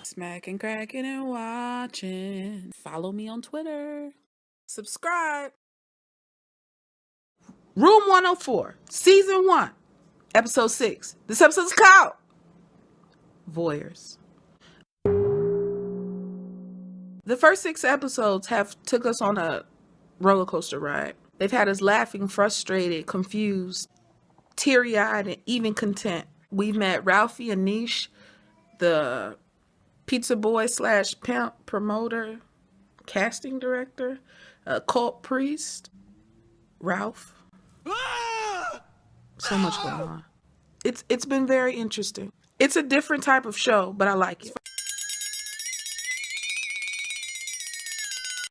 Smacking, cracking, and watching. Follow me on Twitter. Subscribe. Room 104, Season 1, Episode 6. This episode's called Voyeurs. The first 6 episodes have took us on a roller coaster ride. They've had us laughing, frustrated, confused, teary-eyed, and even content. We've met Ralphie and Niche, the pizza boy / pimp, promoter, casting director, cult priest, Ralph. So much going on. It's been very interesting. It's a different type of show, but I like it.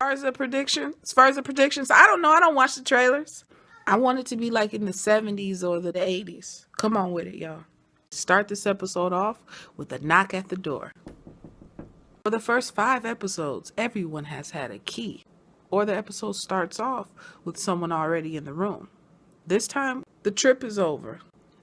As far as the predictions, I don't know. I don't watch the trailers. I want it to be like in the 70s or the 80s. Come on with it, y'all. Start this episode off with a knock at the door. For the first 5 episodes, everyone has had a key. Or the episode starts off with someone already in the room. This time, the trip is over.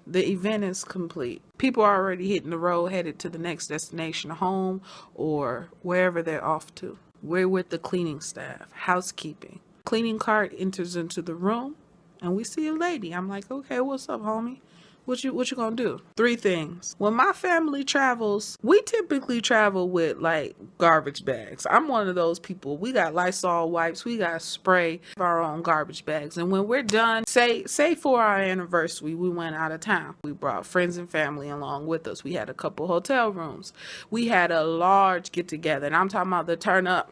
The event is complete. People are already hitting the road, headed to the next destination, home, or wherever they're off to. We're with the cleaning staff, housekeeping. Cleaning cart enters into the room, and we see a lady. I'm like, okay, what's up, homie? What you gonna do? 3 things. When my family travels, we typically travel with like garbage bags. I'm one of those people. We got Lysol wipes. We got spray of our own garbage bags. And when we're done, say for our anniversary, we went out of town. We brought friends and family along with us. We had a couple hotel rooms. We had a large get together. And I'm talking about the turn up.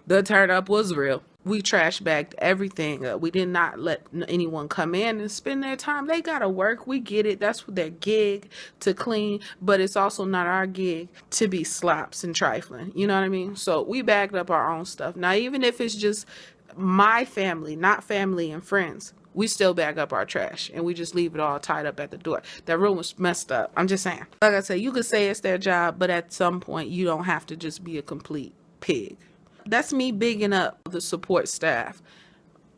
The turn up was real. We trash bagged everything. We did not let anyone come in and spend their time. They gotta work. We get it. That's their gig to clean. But it's also not our gig to be slops and trifling. You know what I mean? So we bagged up our own stuff. Now, even if it's just my family, not family and friends, we still bag up our trash and we just leave it all tied up at the door. That room was messed up. I'm just saying. Like I said, you could say it's their job, but at some point you don't have to just be a complete pig. That's me bigging up the support staff.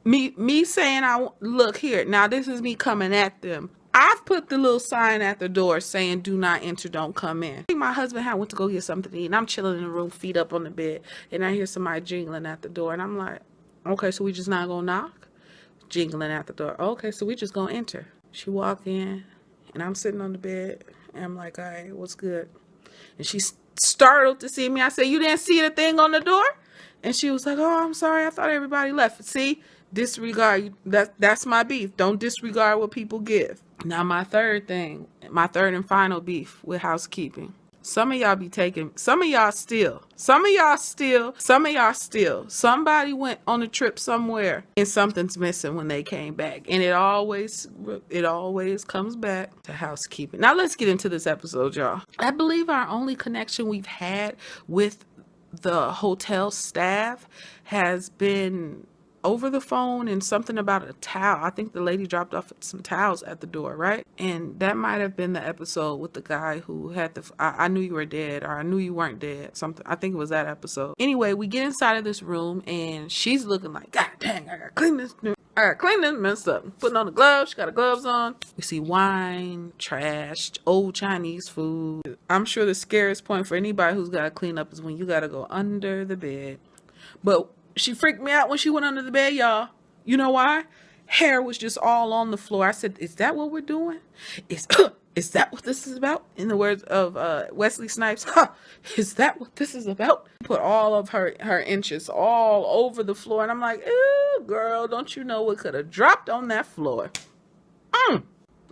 Me saying, look here. Now, this is me coming at them. I've put the little sign at the door saying, do not enter, don't come in. I think my husband had went to go get something to eat, and I'm chilling in the room, feet up on the bed, and I hear somebody jingling at the door, and I'm like, okay, so we just not gonna knock? Jingling at the door. Okay, so we just gonna enter. She walk in, and I'm sitting on the bed, and I'm like, all right, what's good? And she's startled to see me. I said, you didn't see the thing on the door? And she was like, oh, I'm sorry. I thought everybody left. See, disregard. That's my beef. Don't disregard what people give. Now, my third and final beef with housekeeping. Some of y'all be taking, some of y'all steal. Somebody went on a trip somewhere and something's missing when they came back. And it always comes back to housekeeping. Now, let's get into this episode, y'all. I believe our only connection we've had with the hotel staff has been over the phone and something about a towel. I think the lady dropped off some towels at the door, right? And that might have been the episode with the guy who had I knew you were dead, or I knew you weren't dead. Something. I think it was that episode. Anyway, we get inside of this room and she's looking like, God dang, I gotta clean this mess up. Putting on the gloves. She got her gloves on. We see wine, trash, old Chinese food. I'm sure the scariest point for anybody who's got to clean up is when you got to go under the bed. But she freaked me out when she went under the bed, y'all. You know why? Hair was just all on the floor. I said, is that what we're doing? Is that what this is about? In the words of Wesley Snipes, is that what this is about? Put all of her inches all over the floor. And I'm like, ew, girl, don't you know what could have dropped on that floor?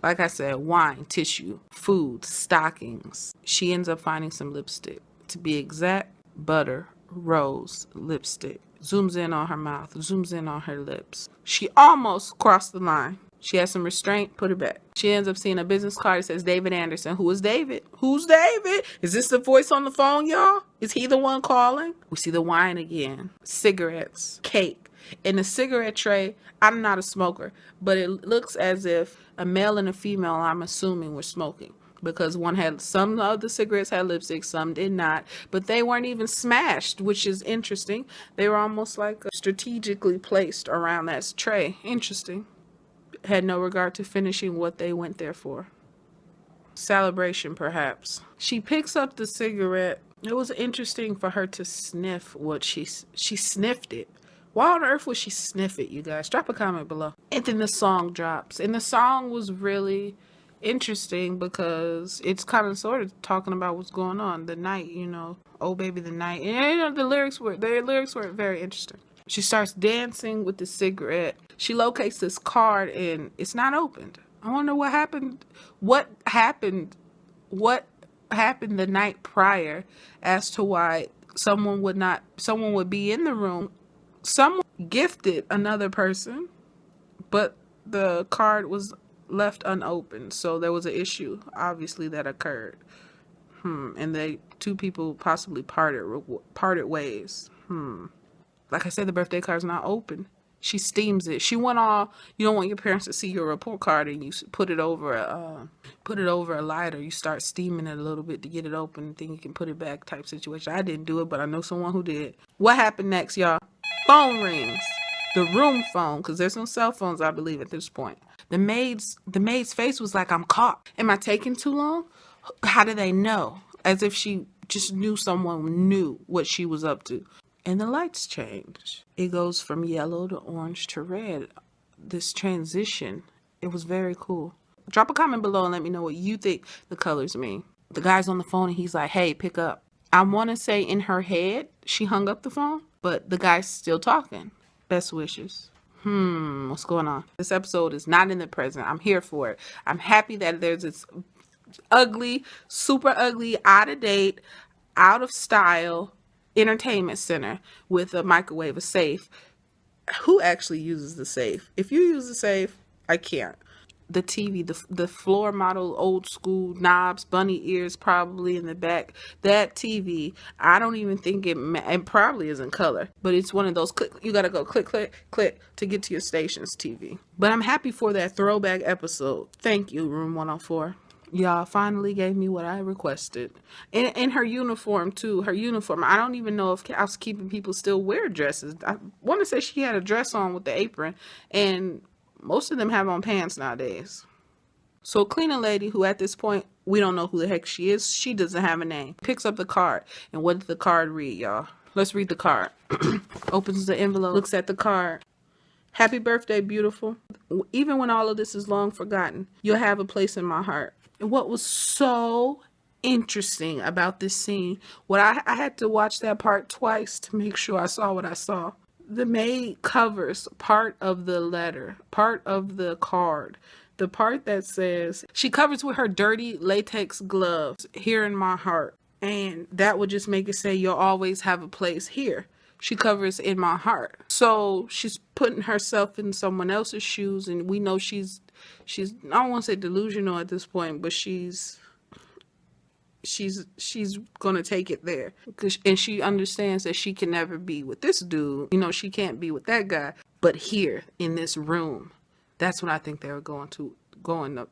Like I said, wine, tissue, food, stockings. She ends up finding some lipstick. To be exact, butter, rose lipstick. Zooms in on her mouth, zooms in on her lips. She almost crossed the line. She has some restraint, put it back. She ends up seeing a business card that says David Anderson. Who is David? Who's David? Is this the voice on the phone, y'all? Is he the one calling? We see the wine again. Cigarettes, cake. In the cigarette tray, I'm not a smoker, but it looks as if a male and a female, I'm assuming, were smoking. Because some of the cigarettes had lipstick, some did not, but they weren't even smashed, which is interesting. They were almost like strategically placed around that tray. Interesting. Had no regard to finishing what they went there for. Celebration, perhaps. She picks up the cigarette It was interesting for her to sniff what she sniffed it. Why on earth would she sniff it, you guys? Drop a comment below. And then the song drops. And the song was really interesting because it's kind of sort of talking about what's going on. The night, you know. Oh, baby, the night. And, you know, the lyrics were very interesting. She starts dancing with the cigarette. She locates this card and it's not opened. I wonder what happened. What happened the night prior as to why someone would be in the room. Someone gifted another person, but the card was left unopened. So there was an issue, obviously, that occurred. And two people possibly parted ways. Like I said, the birthday card's not open. She steams it. She went all, you don't want your parents to see your report card, and you put it over a lighter. You start steaming it a little bit to get it open, and then you can put it back type situation. I didn't do it, but I know someone who did. What happened next, y'all? Phone rings. The room phone, because there's no cell phones, I believe, at this point. The maid's face was like, I'm caught. Am I taking too long? How do they know? As if she just knew someone knew what she was up to. And the lights change. It goes from yellow to orange to red. This transition, it was very cool. Drop a comment below and let me know what you think the colors mean. The guy's on the phone and he's like, hey, pick up. I want to say in her head, she hung up the phone, but the guy's still talking. Best wishes. What's going on? This episode is not in the present. I'm here for it. I'm happy that there's this ugly, super ugly, out of date, out of style entertainment center with a microwave, a safe. Who actually uses the safe? If you use the safe, I can't. The TV, the floor model, old school knobs, bunny ears probably in the back. That TV, I don't even think it probably isn't color, but it's one of those you gotta go click, click, click to get to your station's TV. But I'm happy for that throwback episode. Thank you, Room 104. Y'all finally gave me what I requested. In her uniform, too. Her uniform. I don't even know if housekeeping people still wear dresses. I want to say she had a dress on with the apron. And most of them have on pants nowadays. So a cleaning lady who at this point, we don't know who the heck she is. She doesn't have a name. Picks up the card. And what did the card read, y'all? Let's read the card. Opens the envelope. Looks at the card. Happy birthday, beautiful. Even when all of this is long forgotten, you'll have a place in my heart. And what was so interesting about this scene, I had to watch that part twice to make sure I saw what I saw. The maid covers part of the letter, part of the card, the part that says, she covers with her dirty latex gloves, here in my heart. And that would just make it say, you'll always have a place here. She covers in my heart. So she's putting herself in someone else's shoes, and we know she's I don't want to say delusional at this point, but she's gonna take it there, and she understands that she can never be with this dude. You know, she can't be with that guy. But here in this room, that's what I think they were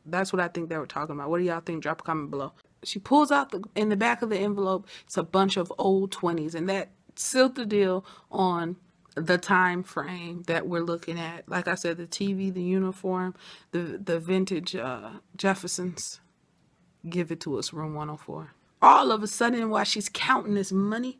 that's what I think they were talking about. What do y'all think? Drop a comment below. She pulls out in the back of the envelope, it's a bunch of old 20s, and that sealed the deal on the time frame that we're looking at. Like I said, the TV, the uniform, the vintage Jeffersons. Give it to us, Room 104. All of a sudden, while she's counting this money,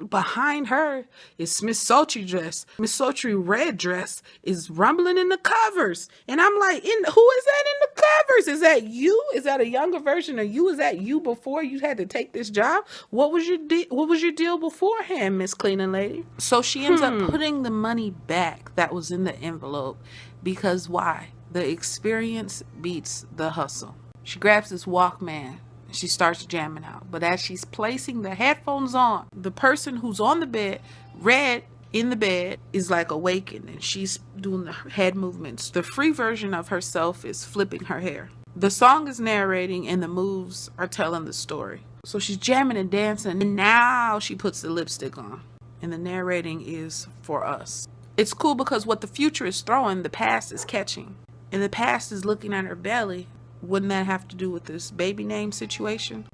behind her is Miss Sultry dress. Miss Sultry red dress is rumbling in the covers. And I'm like, who is that in the covers? Is that you? Is that a younger version of you? Is that you before you had to take this job? What was your deal beforehand, Miss Cleaning Lady? So she ends up putting the money back that was in the envelope. Because why? The experience beats the hustle. She grabs this Walkman. She starts jamming out. But as she's placing the headphones on, the person who's on the bed, red in the bed, is like awakened. And she's doing the head movements. The free version of herself is flipping her hair. The song is narrating and the moves are telling the story. So she's jamming and dancing. And now she puts the lipstick on. And the narrating is for us. It's cool because what the future is throwing, the past is catching. And the past is looking at her belly. Wouldn't that have to do with this baby name situation?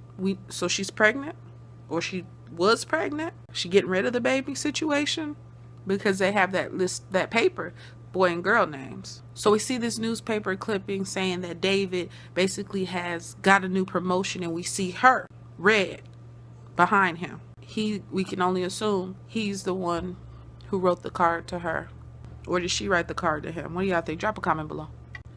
So she's pregnant, or she was pregnant. She getting rid of the baby situation because they have that list, that paper, boy and girl names. So we see this newspaper clipping saying that David basically has got a new promotion, and we see her, red, behind him. We can only assume he's the one who wrote the card to her. Or did she write the card to him? What do y'all think? Drop a comment below.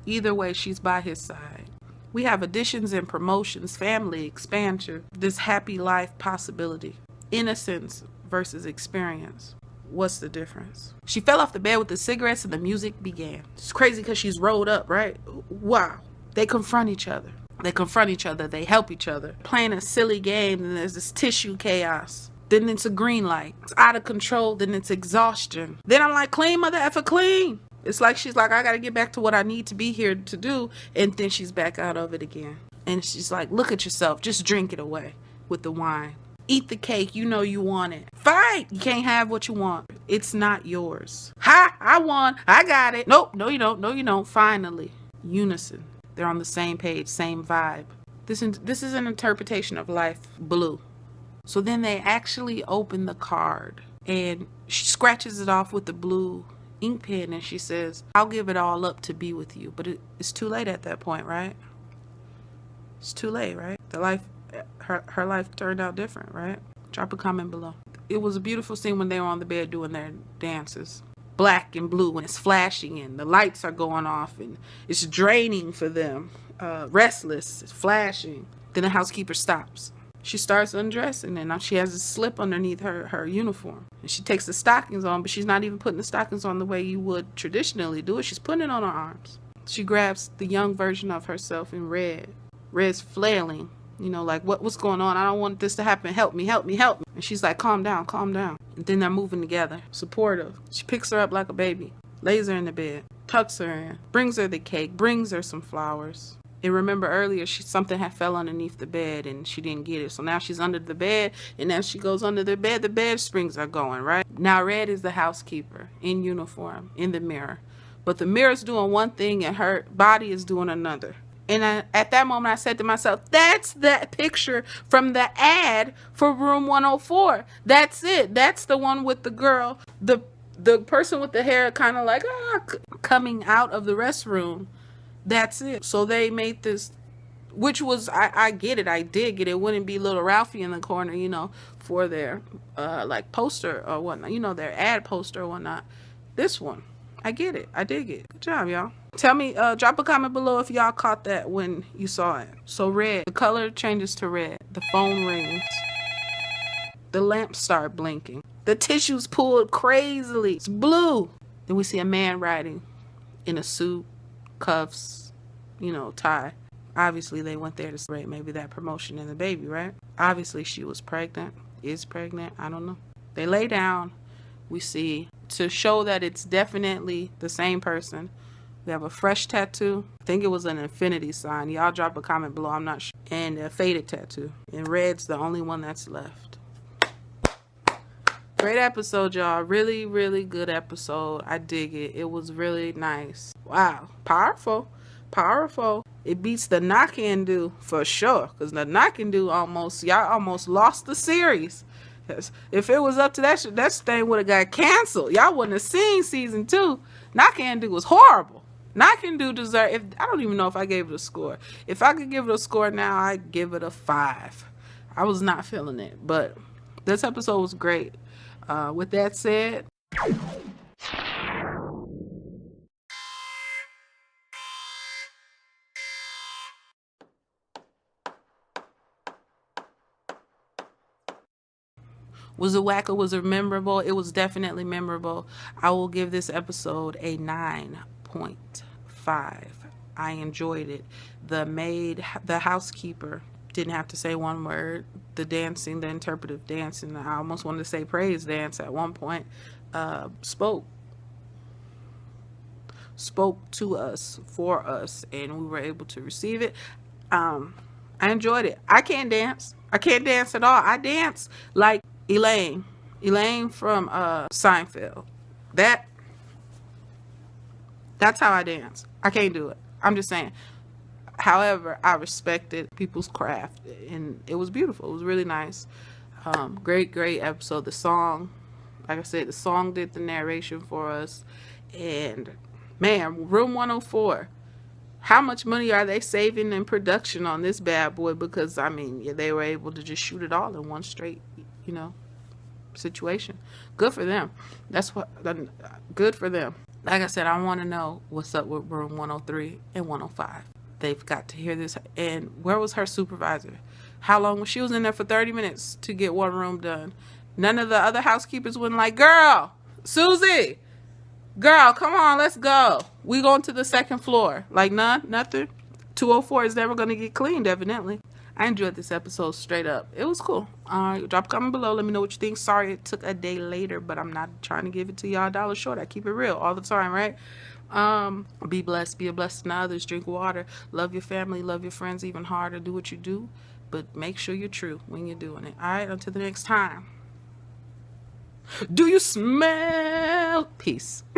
Either way, she's by his side. We have additions and promotions, family, expansion, this happy life possibility. Innocence versus experience. What's the difference? She fell off the bed with the cigarettes and the music began. It's crazy because she's rolled up, right? Wow. They confront each other. They help each other. Playing a silly game, and there's this tissue chaos. Then it's a green light. It's out of control, then it's exhaustion. Then I'm like, clean, mother effer, clean. It's like she's like, I gotta get back to what I need to be here to do. And then she's back out of it again. And she's like, look at yourself. Just drink it away with the wine. Eat the cake. You know you want it. Fight. You can't have what you want. It's not yours. Ha! I won. I got it. Nope. No, you don't. No, you don't. Finally. Unison. They're on the same page. Same vibe. This is an interpretation of life. Blue. So then they actually open the card. And she scratches it off with the blue ink pen. And she says, I'll give it all up to be with you. But it's too late at that point, right? It's too late, right? Her life turned out different, right? Drop a comment below. It was a beautiful scene when they were on the bed doing their dances. Black and blue, and it's flashing, and the lights are going off, and it's draining for them. Restless, it's flashing. Then the housekeeper stops. She starts undressing, and now she has a slip underneath her uniform. And she takes the stockings on, but she's not even putting the stockings on the way you would traditionally do it. She's putting it on her arms. She grabs the young version of herself in red. Red's flailing. You know, like, what's going on? I don't want this to happen. Help me, help me, help me. And she's like, calm down, calm down. And then they're moving together, supportive. She picks her up like a baby, lays her in the bed, tucks her in, brings her the cake, brings her some flowers. And remember earlier, something had fell underneath the bed and she didn't get it. So now she's under the bed, and as she goes under the bed springs are going, right? Now Red is the housekeeper in uniform, in the mirror. But the mirror's doing one thing and her body is doing another. And at that moment, I said to myself, that's that picture from the ad for room 104. That's it. That's the one with the girl, the person with the hair kind of like coming out of the restroom. That's it. So they made this, which was, I get it. I dig it. It wouldn't be little Ralphie in the corner, you know, for their like poster or whatnot, you know, their ad poster or whatnot. This one, I get it. I dig it. Good job, y'all. Tell me, drop a comment below if y'all caught that when you saw it. So red, the color changes to red. The phone rings. The lamps start blinking. The tissues pulled crazily. It's blue. Then we see a man riding in a suit, cuffs, you know, tie. Obviously, they went there to celebrate maybe that promotion and the baby, right? Obviously, she was pregnant, is pregnant. I don't know. They lay down. We see, to show that it's definitely the same person, we have a fresh tattoo. I think it was an infinity sign. Y'all drop a comment below. I'm not sure. And a faded tattoo. And red's the only one that's left. Great episode, y'all. Really, really good episode. I dig it. It was really nice. Wow. Powerful. Powerful. It beats the Knock and Do for sure. Because the Knock and Do y'all almost lost the series. If it was up to that thing would have got canceled. Y'all wouldn't have seen season 2. Knock and Do was horrible. Knock and Do deserve. I don't even know if I gave it a score. If I could give it a score now, I'd give it a 5. I was not feeling it, but this episode was great. With that said, was it whack or was it memorable? It was definitely memorable. I will give this episode a 9.5. I enjoyed it. The housekeeper didn't have to say one word. The dancing, the interpretive dancing, I almost wanted to say praise dance at one point, spoke to us, for us, and we were able to receive it. I enjoyed it. I can't dance. I can't dance at all. I dance like Elaine from Seinfeld. That's how I dance. I can't do it. I'm just saying. However, I respected people's craft, and it was beautiful. It was really nice. Great episode. The song, like I said, the song did the narration for us. And man, room 104. How much money are they saving in production on this bad boy? Because, I mean, yeah, they were able to just shoot it all in one straight, situation. Good for them. Good for them. Like I said, I want to know what's up with room 103 and 105. They've got to hear this. And where was her supervisor? How long was she was in there for 30 minutes to get one room done? None of the other housekeepers went like, girl, Susie, girl, come on, let's go. We going to the second floor. Like, nothing. 204 is never going to get cleaned, evidently. I enjoyed this episode straight up. It was cool. Drop a comment below. Let me know what you think. Sorry it took a day later, but I'm not trying to give it to y'all $1 short. I keep it real all the time, right? Be blessed. Be a blessing to others. Drink water. Love your family. Love your friends even harder. Do what you do, but make sure you're true when you're doing it. All right? Until the next time. Do you smell? Peace.